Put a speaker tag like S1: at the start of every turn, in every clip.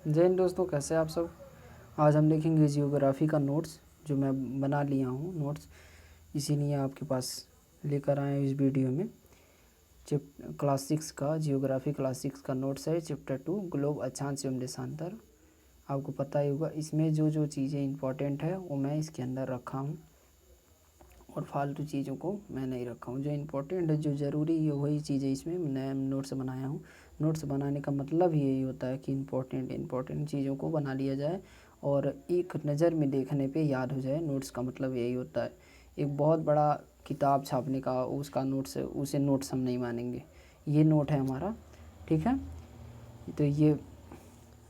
S1: जय हिंद दोस्तों, कैसे हैं आप सब। आज हम देखेंगे जियोग्राफी का नोट्स जो मैं बना लिया हूँ नोट्स, इसीलिए आपके पास लेकर आए हैं इस वीडियो में। क्लास 6 का जियोग्राफी क्लास 6 का नोट्स है, चैप्टर 2 ग्लोब अक्षांश एवं देशांतर। आपको पता ही होगा इसमें जो जो चीज़ें इंपॉर्टेंट है वो मैं इसके अंदर रखा हूँ और फालतू चीज़ों को मैं नहीं रखा हूँ। जो इम्पोर्टेंट है, जो ज़रूरी है, वही चीज़ें इसमें मैं नोट्स बनाया हूँ। नोट्स बनाने का मतलब ही यही होता है कि इम्पोर्टेंट चीज़ों को बना लिया जाए और एक नज़र में देखने पे याद हो जाए। नोट्स का मतलब यही होता है। एक बहुत बड़ा किताब छापने का उसका नोट्स है, उसे नोट्स हम नहीं मानेंगे। ये नोट है हमारा, ठीक है। तो ये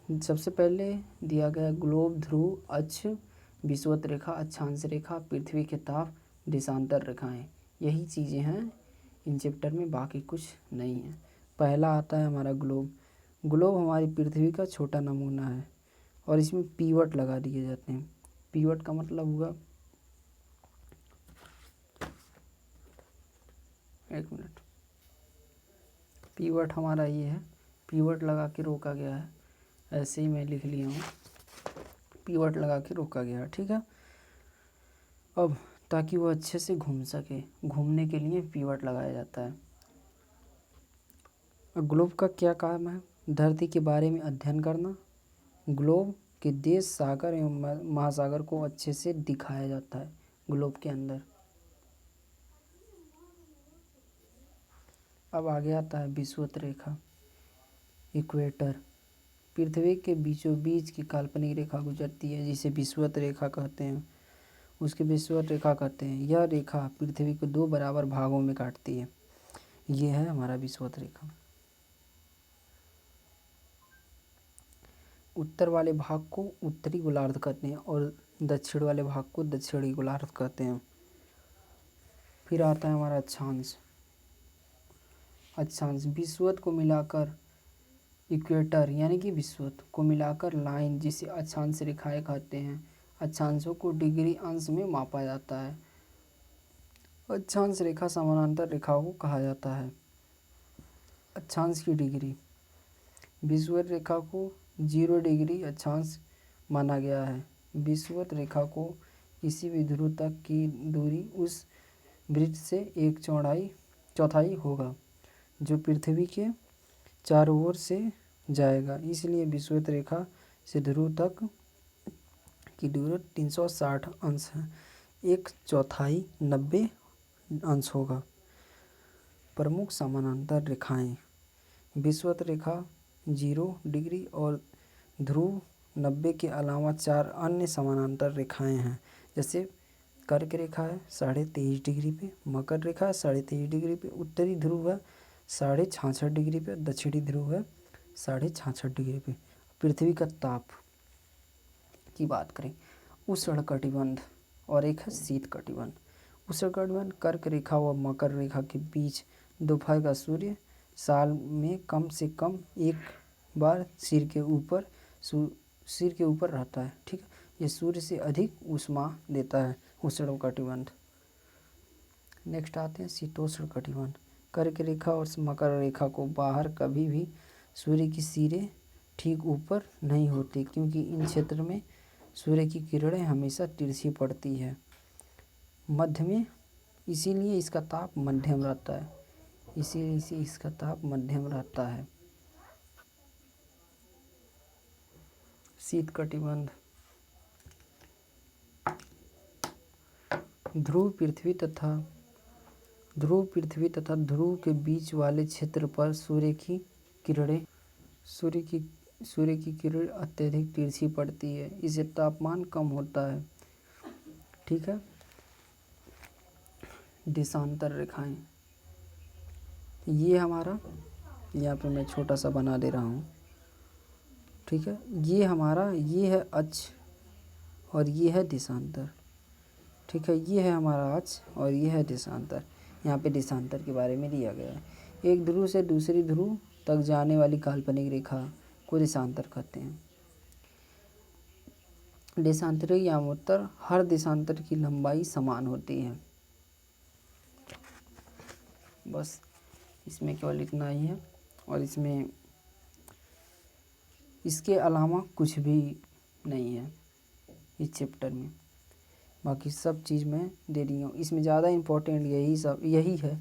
S1: सबसे पहले दिया गया ग्लोब, ध्रुव, अक्ष, विषुवत रेखा, अक्षांश रेखा, पृथ्वी के ताप, देशांतर रेखाएं, यही चीज़ें हैं इन चैप्टर में, बाकी कुछ नहीं है। पहला आता है हमारा ग्लोब। ग्लोब हमारी पृथ्वी का छोटा नमूना है और इसमें पीवट लगा दिए जाते हैं। पीवट का मतलब हुआ, एक मिनट, पीवट हमारा ये है, पीवट लगा के रोका गया है। ऐसे ही मैं लिख लिया हूँ, पीवट लगा के रोका गया है, ठीक है। अब ताकि वो अच्छे से घूम सके, घूमने के लिए पीवट लगाया जाता है। ग्लोब का क्या काम है? धरती के बारे में अध्ययन करना। ग्लोब के देश, सागर एवं महासागर को अच्छे से दिखाया जाता है ग्लोब के अंदर। अब आगे आता है विषुवत रेखा, इक्वेटर। पृथ्वी के बीचों बीच की काल्पनिक रेखा गुजरती है जिसे विषुवत रेखा कहते हैं, उसके विषुवत रेखा कहते हैं। यह रेखा पृथ्वी को दो बराबर भागों में काटती है। ये है हमारा विषुवत रेखा। उत्तर वाले भाग को उत्तरी गोलार्ध कहते हैं और दक्षिण वाले भाग को दक्षिणी गोलार्ध कहते हैं। फिर आता है हमारा अक्षांश। अक्षांश विषुवत को मिलाकर, इक्वेटर यानी कि विषुवत को मिलाकर लाइन, जिसे अक्षांश रेखाएं कहते हैं। अक्षांशों को डिग्री अंश में मापा जाता है। अक्षांश रेखा समानांतर रेखाओं को कहा जाता है। अक्षांश की डिग्री, विषुवत रेखा को 0 डिग्री अक्षांश माना गया है। विषुवत रेखा को किसी भी ध्रुव तक की दूरी उस वृत्त से एक चौथाई होगा जो पृथ्वी के चारों ओर से जाएगा। इसलिए विषुवत रेखा से ध्रुव तक की दूरी 360 अंश है। एक चौथाई 90 अंश होगा। प्रमुख समानांतर रेखाएं, विषुवत रेखा 0 डिग्री और ध्रुव 90 के अलावा 4 अन्य समानांतर रेखाएं हैं। जैसे कर्क रेखा है 23.5 डिग्री पे, मकर रेखा है 23.5 डिग्री पे, उत्तरी ध्रुव है 66.5 डिग्री पे, दक्षिणी ध्रुव है 66.5 डिग्री पे। पृथ्वी का ताप की बात करें, उष्णकटिबंध और एक है शीत कटिबंध। उष्णकटिबंध कर्क रेखा व मकर रेखा के बीच दोपहर का सूर्य साल में कम से कम एक बार सिर के ऊपर रहता है, ठीक है। ये सूर्य से अधिक ऊष्मा देता है, उष्णकटिबंध। नेक्स्ट आते हैं शीतोष्ण कटिबंध। कर्क रेखा और मकर रेखा को बाहर कभी भी सूर्य की सिरे ठीक ऊपर नहीं होती, क्योंकि इन क्षेत्र में सूर्य की किरणें हमेशा तिरछी पड़ती है। मध्य में, इसीलिए इसका ताप मध्यम रहता है, इसीलिए इसका ताप मध्यम रहता है। शीत कटिबंध, ध्रुव पृथ्वी तथा ध्रुव के बीच वाले क्षेत्र पर सूर्य की किरण अत्यधिक तिरछी पड़ती है, इससे तापमान कम होता है, ठीक है। देशांतर रेखाएं, ये हमारा, यहाँ पे मैं छोटा सा बना दे रहा हूँ, ठीक है। ये है अक्ष और ये है देशांतर, ठीक है। ये है हमारा अक्ष और ये है देशांतर। यहाँ पे देशांतर के बारे में दिया गया है। एक ध्रुव से दूसरी ध्रुव तक जाने वाली काल्पनिक रेखा को देशांतर कहते हैं। देशांतरी यामोत्तर हर देशांतर की लंबाई समान होती है। बस इसमें केवल इतना ही है और इसमें इसके अलावा कुछ भी नहीं है इस चैप्टर में। बाकी सब चीज़ मैं दे रही हूँ। इसमें ज़्यादा इम्पोर्टेंट यही है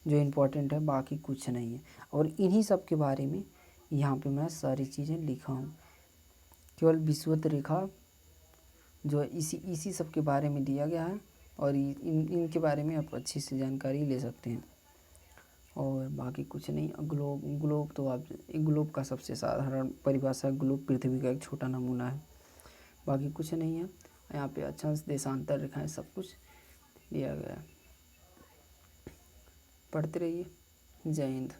S1: जो इम्पोर्टेंट है, बाकी कुछ नहीं है। और इन्हीं सब के बारे में यहाँ पे मैं सारी चीज़ें लिखा हूँ। केवल विषुवत रेखा जो इसी सब के बारे में दिया गया है और इनके बारे में आप अच्छी से जानकारी ले सकते हैं। और बाकी कुछ नहीं। ग्लोब तो आप ग्लोब का सबसे साधारण परिभाषा, ग्लोब पृथ्वी का एक छोटा नमूना है, बाकी कुछ नहीं है। यहाँ पे अक्षांश, देशांतर रेखाएं सब कुछ दिया गया है। पढ़ते रहिए। जय हिंद।